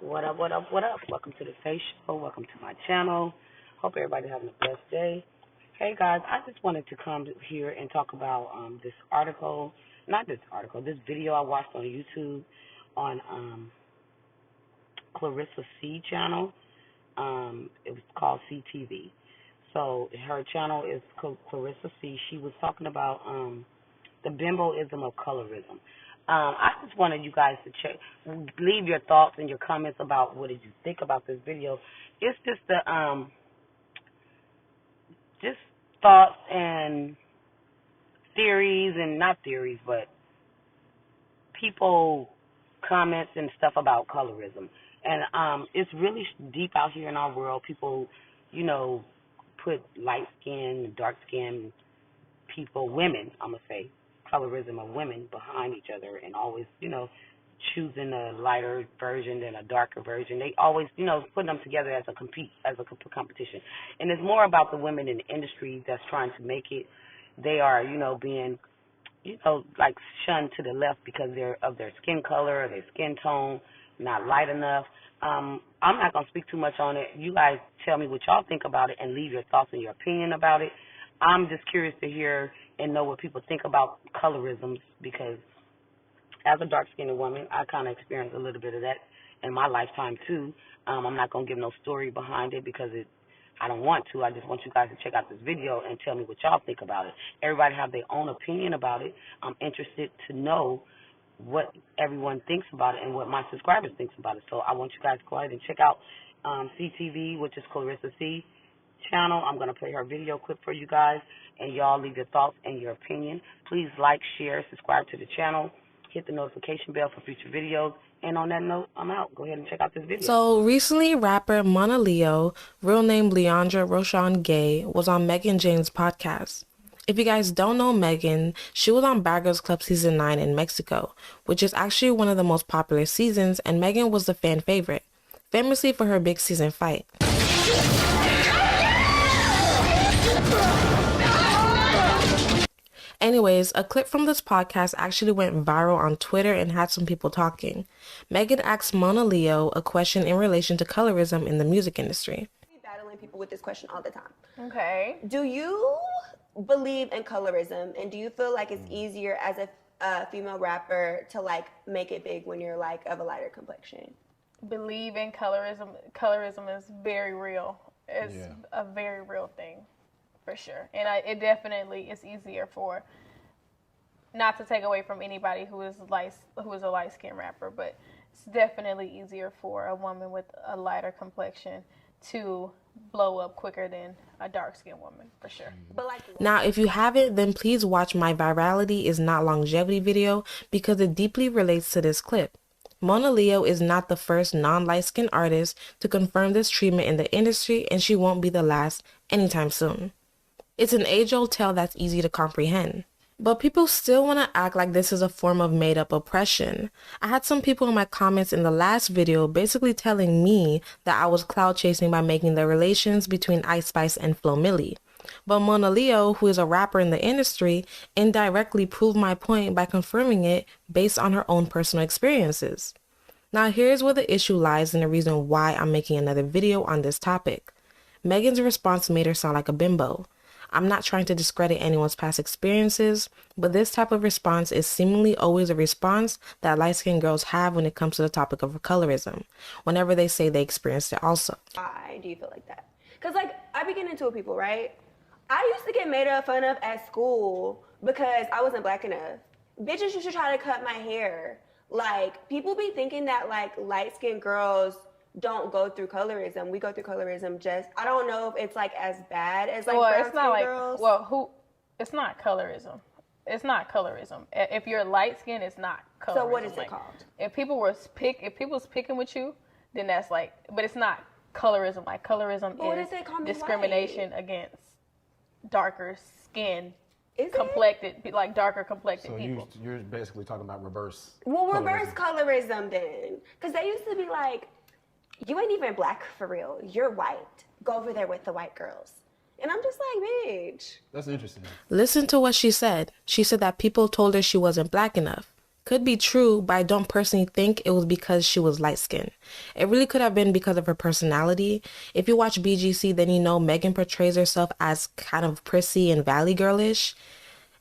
What up, what up, what up? Welcome to the Face Show. Welcome to my channel. Hope everybody's having a blessed day. Hey guys, I just wanted to come here and talk about this video I watched on YouTube on Clarissa C channel. It was called CTV. So her channel is Clarissa C. She was talking about the Bimboism of Colorism. I just wanted you guys to leave your thoughts and your comments about what did you think about this video. It's just just thoughts and theories, and not theories, but people comments and stuff about colorism. And it's really deep out here in our world. People, put light skin, dark skin people, women, I'm going to say, colorism of women behind each other, and always, choosing a lighter version than a darker version. They always, putting them together as a competition. And it's more about the women in the industry that's trying to make it. They are, being, like shunned to the left because they're of their skin color or their skin tone, not light enough. I'm not going to speak too much on it. You guys tell me what y'all think about it and leave your thoughts and your opinion about it. I'm just curious to hear and know what people think about colorism, because as a dark-skinned woman, I kind of experienced a little bit of that in my lifetime too. I'm not going to give no story behind it because I don't want to. I just want you guys to check out this video and tell me what y'all think about it. Everybody have their own opinion about it. I'm interested to know what everyone thinks about it and what my subscribers think about it. So I want you guys to go ahead and check out CTV, which is Clarissa C channel. I'm going to play her video clip for you guys, and y'all leave your thoughts and your opinion. Please like, share, subscribe to the channel, hit the notification bell for future videos. And on that note, I'm out. Go ahead and check out this video. So recently, rapper Mona Leo, real name Leandra Roshan Gay, was on Megan Jane's podcast. If you guys don't know Megan, she was on Bad Girls Club Season 9 in Mexico, which is actually one of the most popular seasons, and Megan was the fan favorite, famously for her big season fight. Anyways, a clip from this podcast actually went viral on Twitter and had some people talking. Megan asked Mona Leo a question in relation to colorism in the music industry. I'm battling people with this question all the time. Okay. Do you believe in colorism, and do you feel like it's easier as a female rapper to make it big when you're of a lighter complexion? Believe in colorism. Colorism is very real. It's a very real thing, for sure. And it definitely is easier for, not to take away from anybody who is a light-skinned rapper, but it's definitely easier for a woman with a lighter complexion to blow up quicker than a dark-skinned woman, for sure. But now, if you haven't, then please watch my Virality is Not Longevity video, because it deeply relates to this clip. Mona Leo is not the first non-light-skinned artist to confirm this treatment in the industry, and she won't be the last anytime soon. It's an age-old tale that's easy to comprehend. But people still want to act like this is a form of made-up oppression. I had some people in my comments in the last video basically telling me that I was cloud chasing by making the relations between Ice Spice and Flo Milli. But Mona Leo, who is a rapper in the industry, indirectly proved my point by confirming it based on her own personal experiences. Now here's where the issue lies and the reason why I'm making another video on this topic. Megan's response made her sound like a bimbo. I'm not trying to discredit anyone's past experiences, but this type of response is seemingly always a response that light-skinned girls have when it comes to the topic of colorism, whenever they say they experienced it also. Why do you feel like that? Because I be getting into it with people, right? I used to get made fun of at school because I wasn't black enough. Bitches used to try to cut my hair. People be thinking that light-skinned girls don't go through colorism. We go through colorism I don't know if it's as bad as brown-skinned girls. It's not colorism. It's not colorism. If you're light skinned, it's not colorism. So what is it called? If people was picking with you, then that's but it's not colorism. Colorism is discrimination against darker skin. Darker complected people. So you're basically talking about reverse. Well, reverse colorism then, because they used to be you ain't even black for real. You're white. Go over there with the white girls. And I'm just bitch. That's interesting. Listen to what she said. She said that people told her she wasn't black enough. Could be true, but I don't personally think it was because she was light-skinned. It really could have been because of her personality. If you watch BGC, then you know Megan portrays herself as kind of prissy and valley girlish.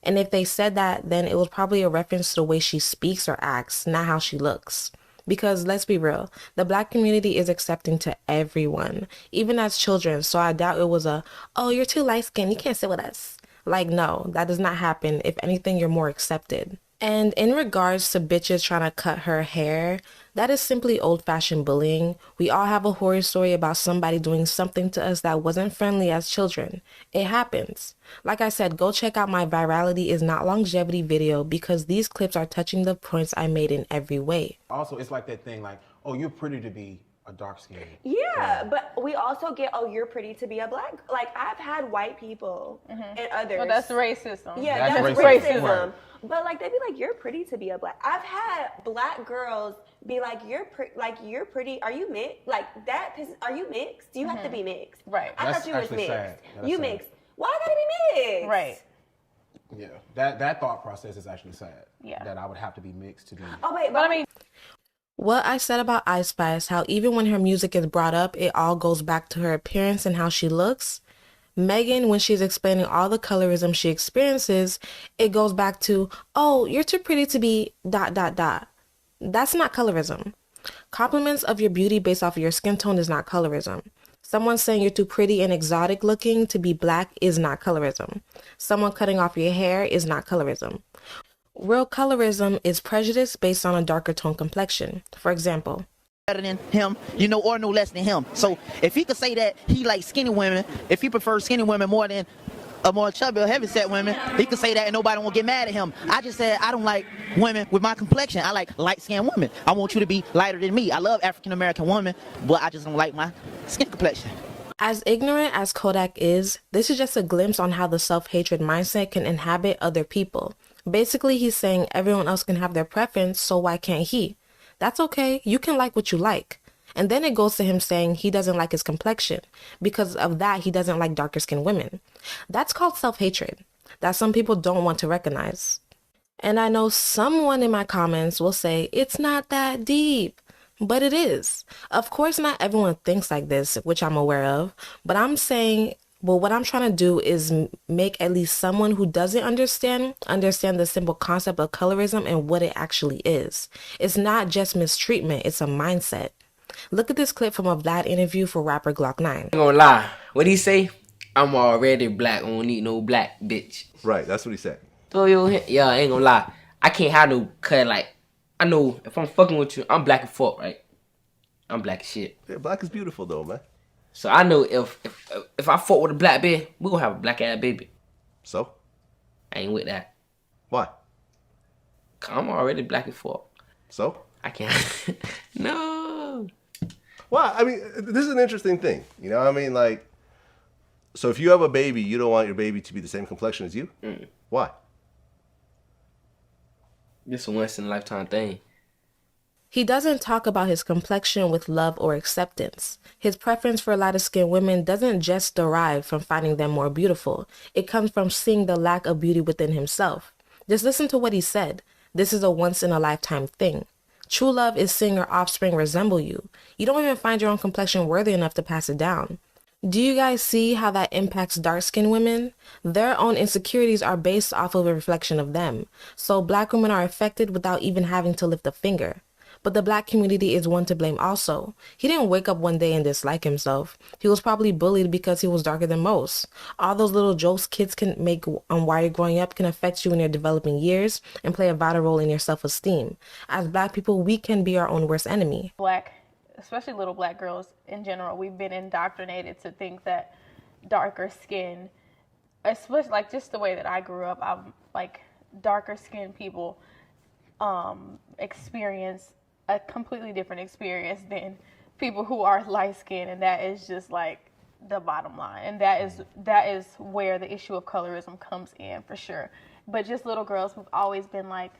And if they said that, then it was probably a reference to the way she speaks or acts, not how she looks. Because let's be real, the black community is accepting to everyone, even as children, so I doubt it was oh, you're too light-skinned, you can't sit with us. Like, no, that does not happen. If anything, you're more accepted. And in regards to bitches trying to cut her hair, that is simply old-fashioned bullying. We all have a horror story about somebody doing something to us that wasn't friendly as children. It happens. Like I said, go check out my virality is not longevity video because these clips are touching the points I made in every way. Also, it's like that thing like, oh, you're pretty to be a dark skin. Yeah, but we also get, oh, you're pretty to be a black. Like, I've had white people and others. Well, that's racism. Yeah, that's racism. racism. Right. But like, they'd be like, you're pretty to be a black. I've had black girls be like, you're pretty. Are you mixed? Like that. Are you mixed? You have to be mixed. Right. I That's thought you was actually mixed. sad. That's You sad. mixed. Why I gotta be mixed? Right. Yeah, that thought process is actually sad. Yeah. That I would have to be mixed to be. Oh wait, But I mean, What I said about Ice Spice, how even when her music is brought up, it all goes back to her appearance and how she looks. Megan, when she's explaining all the colorism she experiences, it goes back to, oh, you're too pretty to be ... That's not colorism. Compliments of your beauty based off of your skin tone is not colorism. Someone saying you're too pretty and exotic looking to be black is not colorism. Someone cutting off your hair is not colorism. Real colorism is prejudice based on a darker tone complexion. For example, better than him, you know, or no less than him. So if he could say that he likes skinny women, if he prefers skinny women more than a more chubby or heavyset women, he could say that and nobody won't get mad at him. I just said I don't like women with my complexion. I like light-skinned women. I want you to be lighter than me. I love African-American women, but I just don't like my skin complexion. as ignorant as Kodak is, this is just a glimpse on how the self-hatred mindset can inhabit other people. Basically, he's saying everyone else can have their preference, so why can't he? That's okay, you can like what you like. And then it goes to him saying he doesn't like his complexion. Because of that, he doesn't like darker skinned women. That's called self-hatred, that some people don't want to recognize. And I know someone in my comments will say, it's not that deep. But it is. Of course, not everyone thinks like this, which I'm aware of. But I'm saying, well, what I'm trying to do is make at least someone who doesn't understand the simple concept of colorism and what it actually is. It's not just mistreatment, it's a mindset. Look at this clip from a Vlad interview for rapper Glock 9. I ain't gonna lie. What'd he say? I'm already black. I don't need no black bitch. Right, that's what he said. So yeah, I ain't gonna lie. I can't have no cut. Like, I know if I'm fucking with you, I'm black as fuck, right? I'm black as shit. Yeah, black is beautiful though, man. So I know if I fuck with a black bitch, we gonna have a black ass baby. So? I ain't with that. Why? 'Cause I'm already black as fuck. So? I can't. No. Well, I mean, this is an interesting thing. You know what I mean? Like, so if you have a baby, you don't want your baby to be the same complexion as you? Mm. Why? This a once in a lifetime thing. He doesn't talk about his complexion with love or acceptance. His preference for lighter-skinned women doesn't just derive from finding them more beautiful. It comes from seeing the lack of beauty within himself. Just listen to what he said. This is a once-in-a-lifetime thing. True love is seeing your offspring resemble you. You don't even find your own complexion worthy enough to pass it down. Do you guys see how that impacts dark-skinned women? Their own insecurities are based off of a reflection of them. So black women are affected without even having to lift a finger. But the black community is one to blame also. He didn't wake up one day and dislike himself. He was probably bullied because he was darker than most. All those little jokes kids can make on while you're growing up can affect you in your developing years and play a vital role in your self-esteem. As black people, we can be our own worst enemy. Black, especially little black girls in general, we've been indoctrinated to think that darker skin, especially like just the way that I grew up, I'm like darker skinned people experience a completely different experience than people who are light skinned, and that is just like the bottom line, and that is where the issue of colorism comes in for sure. But just little girls who've always been like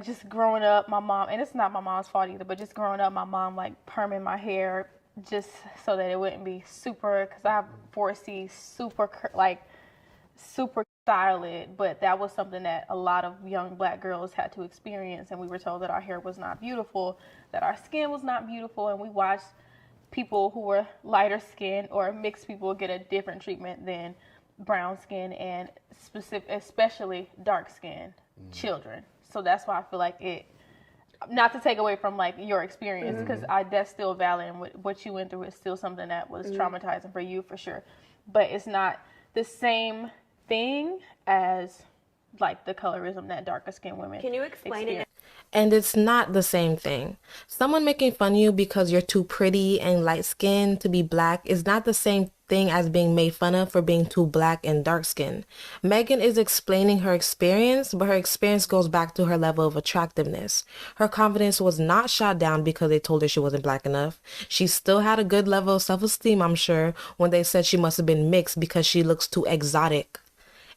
just growing up, my mom, and it's not my mom's fault either, but just growing up, my mom like perming my hair just so that it wouldn't be super, because I have 4C, super style it, but that was something that a lot of young black girls had to experience, and we were told that our hair was not beautiful, that our skin was not beautiful, and we watched people who were lighter skinned or mixed people get a different treatment than brown skin and especially dark skinned children. So that's why I feel like it, not to take away from like your experience, because that's still valid, and what you went through is still something that was traumatizing for you for sure, but it's not the same thing as like the colorism that darker skinned women. Can you explain it? And it's not the same thing. Someone making fun of you because you're too pretty and light-skinned to be black is not the same thing as being made fun of for being too black and dark-skinned. Megan is explaining her experience, but her experience goes back to her level of attractiveness. Her confidence was not shot down because they told her she wasn't black enough. She still had a good level of self-esteem, I'm sure, when they said she must have been mixed because she looks too exotic.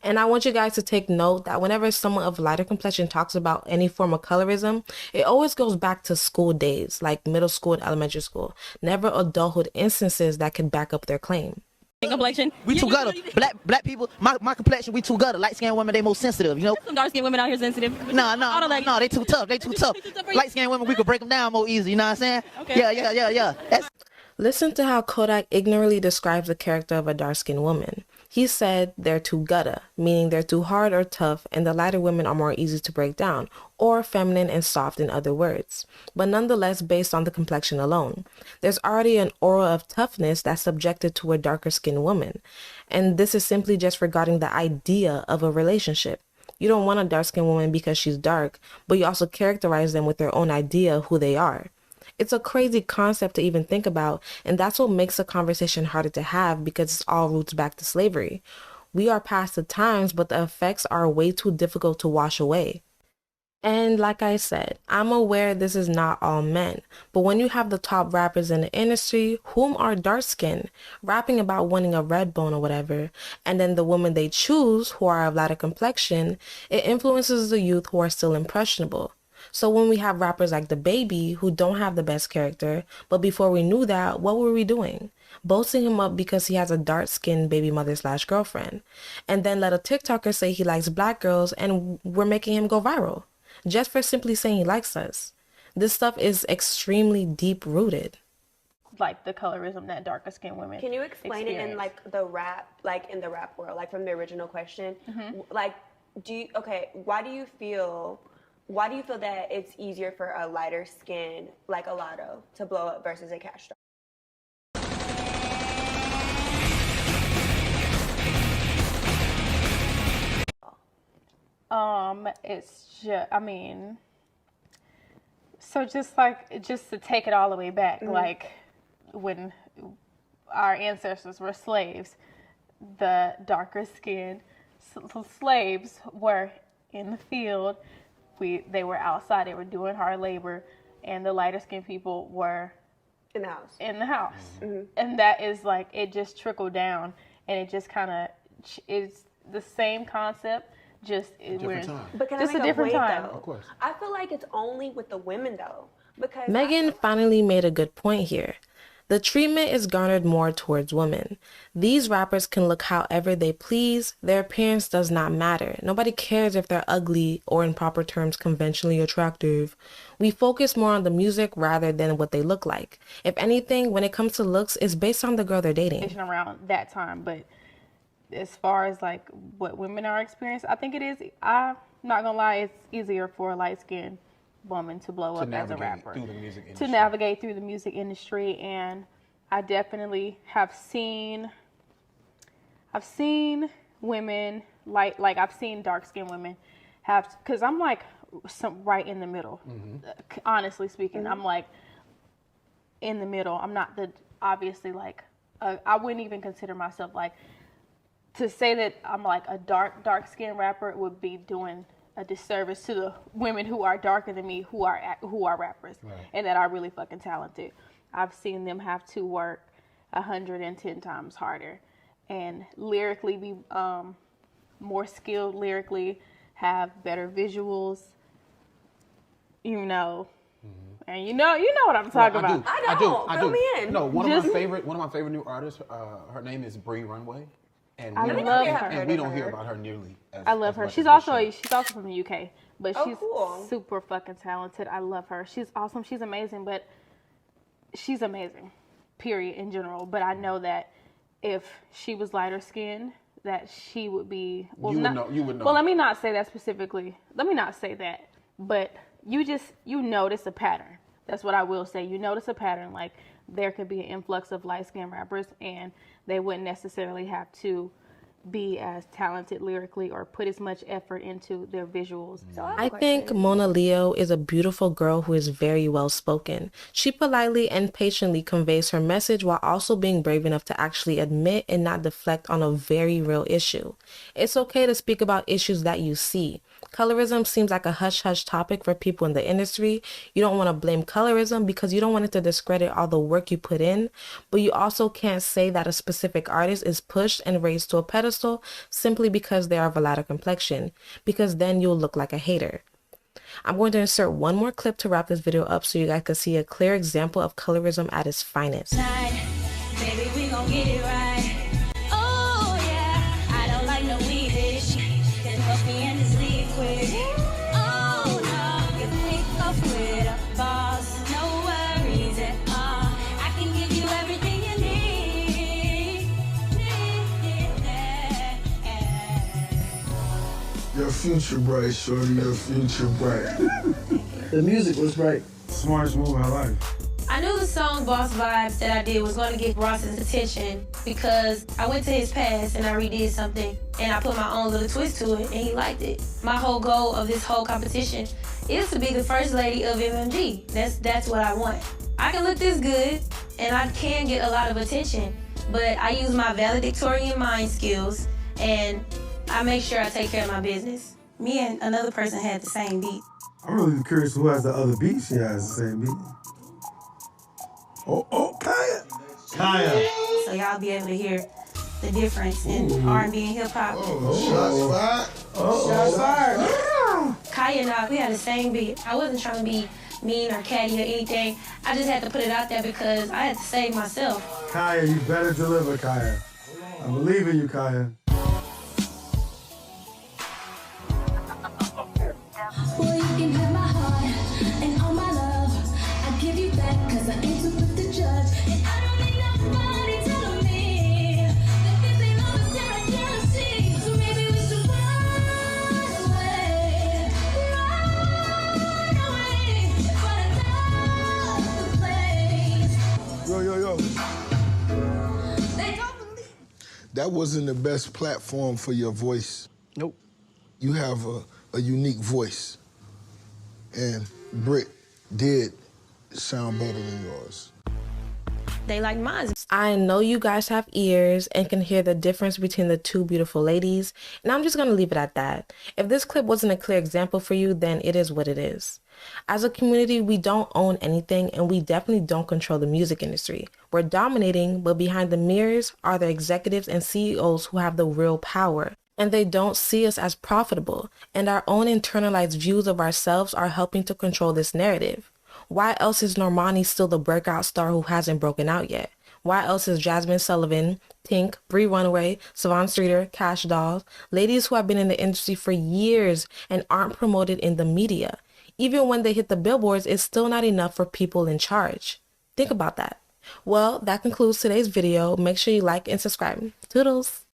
And I want you guys to take note that whenever someone of lighter complexion talks about any form of colorism, it always goes back to school days, like middle school and elementary school, never adulthood instances that could back up their claim. Complexion. We too gutter. Black people, my complexion, we too gutter. Light skinned women, they most sensitive, you know? Some dark skinned women out here sensitive. No, they too tough. They too tough. Light skinned women, we could break them down more easy, you know what I'm saying? Okay. Yeah. Listen to how Kodak ignorantly describes the character of a dark-skinned woman. He said they're too gutta, meaning they're too hard or tough, and the lighter women are more easy to break down, or feminine and soft in other words. But nonetheless, based on the complexion alone, there's already an aura of toughness that's subjected to a darker-skinned woman. And this is simply just regarding the idea of a relationship. You don't want a dark-skinned woman because she's dark, but you also characterize them with their own idea of who they are. It's a crazy concept to even think about, and that's what makes the conversation harder to have because it all roots back to slavery. We are past the times, but the effects are way too difficult to wash away. And like I said, I'm aware this is not all men, but when you have the top rappers in the industry, whom are dark-skinned, rapping about wanting a red bone or whatever, and then the women they choose, who are of lighter complexion, it influences the youth who are still impressionable. So when we have rappers like The Baby who don't have the best character, but before we knew that, what were we doing? Boasting him up because he has a dark-skinned baby mother/girlfriend. And then let a TikToker say he likes black girls and we're making him go viral. Just for simply saying he likes us. This stuff is extremely deep-rooted. Like the colorism that darker skinned women. Can you explain it in like the rap, like in the rap world, like from the original question? Like, why do you feel that it's easier for a lighter skin like a Lotto to blow up versus a Cash Star? It's just, I mean, so just to take it all the way back, like when our ancestors were slaves, the darker skinned slaves were in the field. They were outside, they were doing hard labor, and the lighter skinned people were in the house. And that is like, it just trickled down, and it just kind of is the same concept, just Different time. But can just I a make different point, time. though? Of course. I feel like it's only with the women though, because Megan finally made a good point here. The treatment is garnered more towards women. These rappers can look however they please. Their appearance does not matter. Nobody cares if they're ugly or, in proper terms, conventionally attractive. We focus more on the music rather than what they look like. If anything, when it comes to looks, it's based on the girl they're dating. Around that time, but as far as like what women are experiencing, I think it is. I'm not gonna lie, it's easier for a light-skinned woman to blow up as a rapper, through the music industry. to navigate through the music industry. And I definitely have seen women like I've seen dark-skinned women have, because I'm like right in the middle. Honestly speaking, I'm like in the middle. I'm not obviously like I wouldn't even consider myself like, to say that I'm like a dark-skinned rapper would be doing a disservice to the women who are darker than me, who are rappers, and that are really fucking talented. I've seen them have to work 110 times harder, and lyrically be more skilled lyrically, have better visuals, and you know what I'm talking about. I do. Fill me in. No, one of my favorite new artists. Her name is Bree Runway. And I we don't, love and, her. and we don't hear about her nearly as I love as her. much She's as we also should. from the UK, but Oh, she's cool. super fucking talented. I love her. She's awesome. She's amazing, but she's amazing, period, in general. But I know that if she was lighter skinned, that she would be. Well, You would know. Well, let me not say that specifically. Let me not say that. But you notice a pattern. That's what I will say. You notice a pattern. Like there could be an influx of light skinned rappers, and they wouldn't necessarily have to be as talented lyrically or put as much effort into their visuals. So I think Mona Leo is a beautiful girl who is very well spoken. She politely and patiently conveys her message while also being brave enough to actually admit and not deflect on a very real issue. It's okay to speak about issues that you see. Colorism seems like a hush-hush topic for people in the industry. You don't want to blame colorism because you don't want it to discredit all the work you put in, but you also can't say that a specific artist is pushed and raised to a pedestal simply because they are of a lighter complexion, because then you'll look like a hater. I'm going to insert one more clip to wrap this video up so you guys can see a clear example of colorism at its finest. Baby, we gon' get it right. Oh yeah, I don't like no weedish. Then coffee and this liquid. Oh no, you pick up with a boss. No worries at all. I can give you everything you need. Your future bright, shorty, your future bright. The music was bright. Smartest move of my life. I knew the song Boss Vibes that I did was going to get Ross's attention because I went to his past and I redid something and I put my own little twist to it and he liked it. My whole goal of this whole competition is to be the first lady of MMG. That's what I want. I can look this good and I can get a lot of attention, but I use my valedictorian mind skills and I make sure I take care of my business. Me and another person had the same beat. I'm really curious who has the other beat. She has the same beat. Oh, Kaya. Kaya. So y'all be able to hear the difference in R&B and hip hop. Shots fired. Kaya and I, we had the same beat. I wasn't trying to be mean or catty or anything. I just had to put it out there because I had to save myself. Kaya, you better deliver, Kaya. I believe in you, Kaya. Boy, you can have my heart and all my love. I give you back cause I ain't too quick to judge. And I don't need nobody telling me that this ain't all the stare I can't see. So maybe we should run away. Run away. For another place. Yo. They don't believe. That wasn't the best platform for your voice. Nope. You have a unique voice. And Britt did sound better than yours. They like mine. I know you guys have ears and can hear the difference between the two beautiful ladies, and I'm just going to leave it at that. If this clip wasn't a clear example for you, then it is what it is. As a community, we don't own anything, and we definitely don't control the music industry. We're dominating, but behind the mirrors are the executives and CEOs who have the real power. And they don't see us as profitable, and our own internalized views of ourselves are helping to control this narrative. Why else is Normani still the breakout star who hasn't broken out yet? Why else is Jasmine Sullivan, Pink, Bree Runaway, Savon Streeter, Cash Dolls, ladies who have been in the industry for years and aren't promoted in the media? Even when they hit the billboards, it's still not enough for people in charge. Think about that. Well, that concludes today's video. Make sure you like and subscribe. Toodles!